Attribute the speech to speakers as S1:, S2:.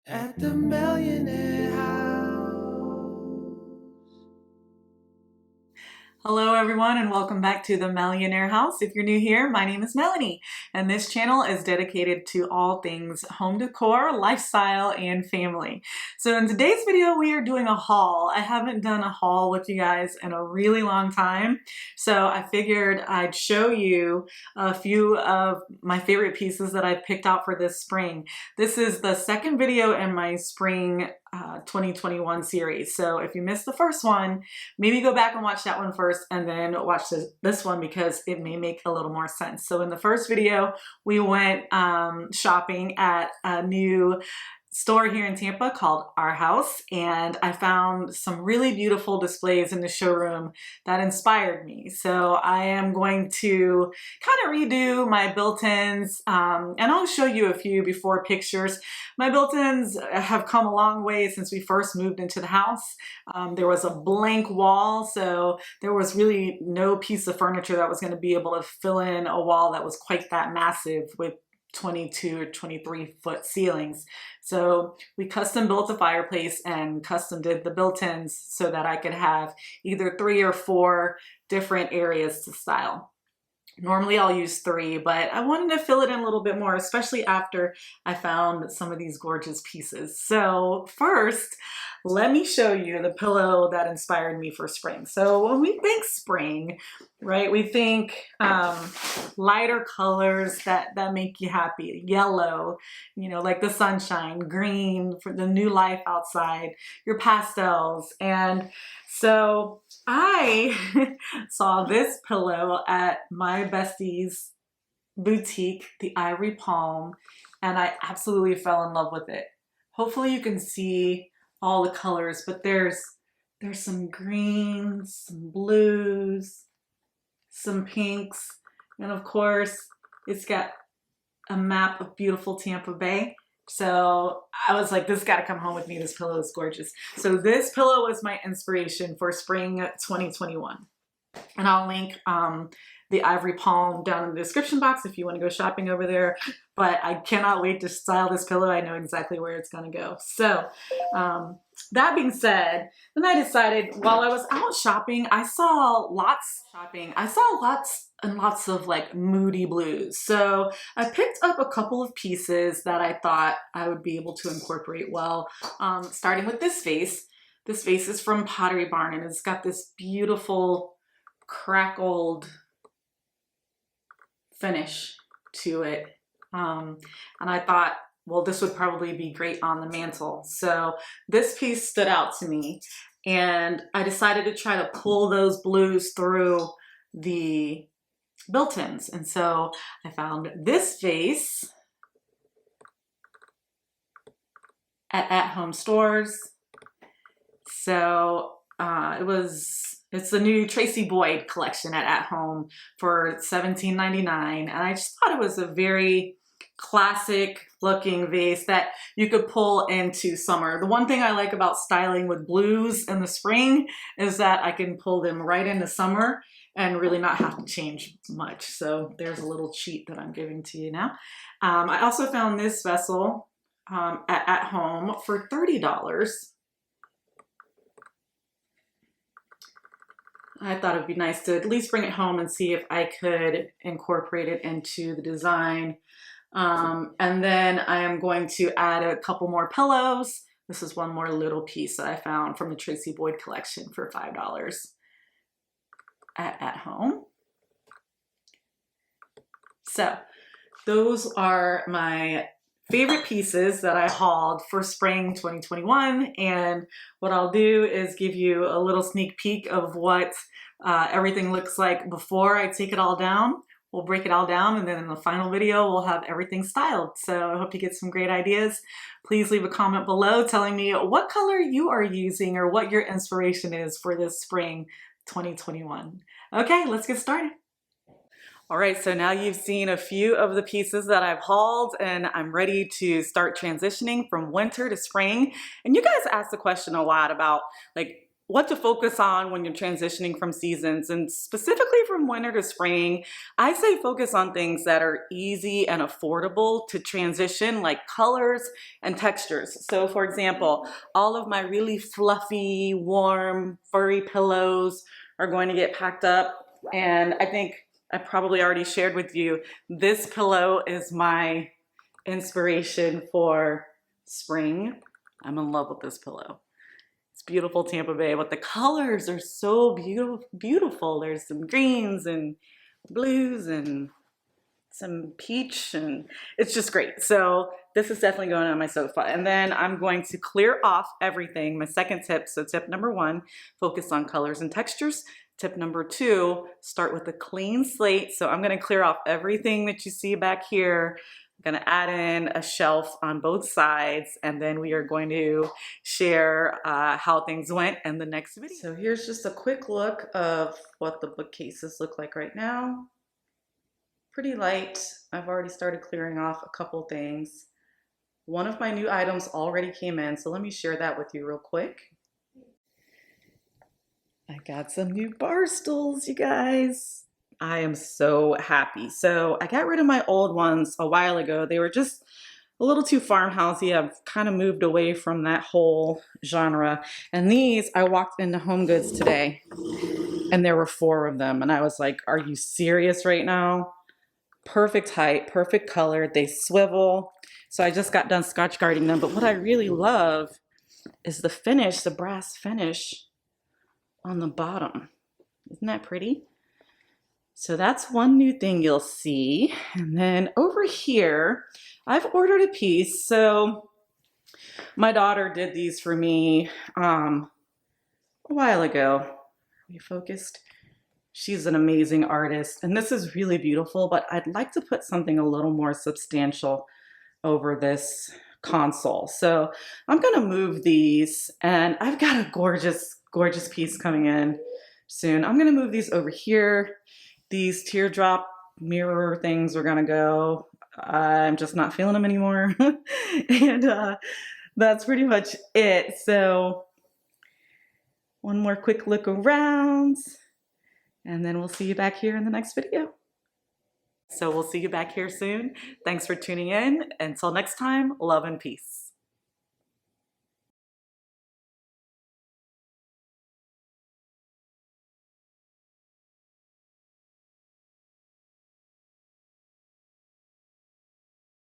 S1: At the millionaire house.
S2: Hello everyone and welcome back to the Millionaire House. If you're new here, my name is Melanie and this channel is dedicated to all things home decor, lifestyle, and family. So in today's video we are doing a haul. I haven't done a haul with you guys in a really long time, so I figured I'd show you a few of my favorite pieces that I picked out for this spring. This is the second video in my spring 2021 series. So if you missed the first one, maybe go back and watch that one first and then watch this one because it may make a little more sense. So in the first video, we went shopping at a new store here in Tampa called Our House, and I found some really beautiful displays in the showroom that inspired me. So I am going to kind of redo my built-ins, and I'll show you a few before pictures. My built-ins have come a long way since we first moved into the house. There was a blank wall, so there was really no piece of furniture that was going to be able to fill in a wall that was quite that massive with 22 or 23 foot ceilings. So we custom built a fireplace and custom did the built-ins so that I could have either 3 or 4 different areas to style. Normally I'll use 3, but I wanted to fill it in a little bit more, especially after I found some of these gorgeous pieces. So first, let me show you the pillow that inspired me for spring. So when we think spring, right, we think lighter colors that make you happy. Yellow, you know, like the sunshine, green for the new life outside, your pastels. And so I saw this pillow at my bestie's boutique, the Ivory Palm, and I absolutely fell in love with it. Hopefully you can see all the colors, but there's some greens, some blues, some pinks, and of course it's got a map of beautiful Tampa Bay. So I was like, this got to come home with me. This pillow is gorgeous. So this pillow was my inspiration for spring 2021. And I'll link the Ivory Palm down in the description box if you want to go shopping over there. But I cannot wait to style this pillow. I know exactly where it's going to go. So that being said, then I decided while I was out shopping, I saw lots and lots of like moody blues. So I picked up a couple of pieces that I thought I would be able to incorporate well, starting with this vase. This vase is from Pottery Barn and it's got this beautiful crackled finish to it. And I thought, well, this would probably be great on the mantle. So this piece stood out to me and I decided to try to pull those blues through the built-ins. And so I found this vase at at-home stores. So it's the new Tracy Boyd collection at home for $17.99. And I just thought it was a very classic looking vase that you could pull into summer. The one thing I like about styling with blues in the spring is that I can pull them right into summer and really not have to change much. So there's a little cheat that I'm giving to you now. I also found this vessel at home for $30. I thought it'd be nice to at least bring it home and see if I could incorporate it into the design. And then I am going to add a couple more pillows. This is one more little piece that I found from the Tracy Boyd collection for $5 at home. So those are my favorite pieces that I hauled for spring 2021, and what I'll do is give you a little sneak peek of what everything looks like before I take it all down. We'll break it all down, and then in the final video we'll have everything styled. So I hope you get some great ideas. Please leave a comment below telling me what color you are using or what your inspiration is for this spring 2021. Okay, let's get started. All right, so now you've seen a few of the pieces that I've hauled and I'm ready to start transitioning from winter to spring. And you guys asked the question a lot about like, what to focus on when you're transitioning from seasons, and specifically from winter to spring, I say focus on things that are easy and affordable to transition, like colors and textures. So for example, all of my really fluffy, warm, furry pillows are going to get packed up. And I think I probably already shared with you, this pillow is my inspiration for spring. I'm in love with this pillow. It's beautiful Tampa Bay, but the colors are so beautiful. There's some greens and blues and some peach, and it's just great. So this is definitely going on my sofa. And then I'm going to clear off everything. My second tip, so tip number 1, focus on colors and textures. Tip number 2, start with a clean slate. So I'm gonna clear off everything that you see back here. I'm gonna add in a shelf on both sides, and then we are going to share how things went in the next video. So here's just a quick look of what the bookcases look like right now. Pretty light. I've already started clearing off a couple things. One of my new items already came in, so let me share that with you real quick. I got some new bar stools, you guys. I am so happy. So I got rid of my old ones a while ago. They were just a little too farmhousey. I've kind of moved away from that whole genre. And these, I walked into Home Goods today and there were 4 of them. And I was like, are you serious right now? Perfect height, perfect color. They swivel. So I just got done Scotch guarding them. But what I really love is the finish, the brass finish on the bottom. Isn't that pretty? So that's one new thing you'll see. And then over here, I've ordered a piece. So my daughter did these for me a while ago. Are we focused? She's an amazing artist, and this is really beautiful, but I'd like to put something a little more substantial over this console. So I'm gonna move these, and I've got a gorgeous, gorgeous piece coming in soon. I'm gonna move these over here. These teardrop mirror things are gonna go. I'm just not feeling them anymore. And that's pretty much it. So one more quick look around, and then we'll see you back here in the next video. So we'll see you back here soon. Thanks for tuning in. Until next time, love and peace.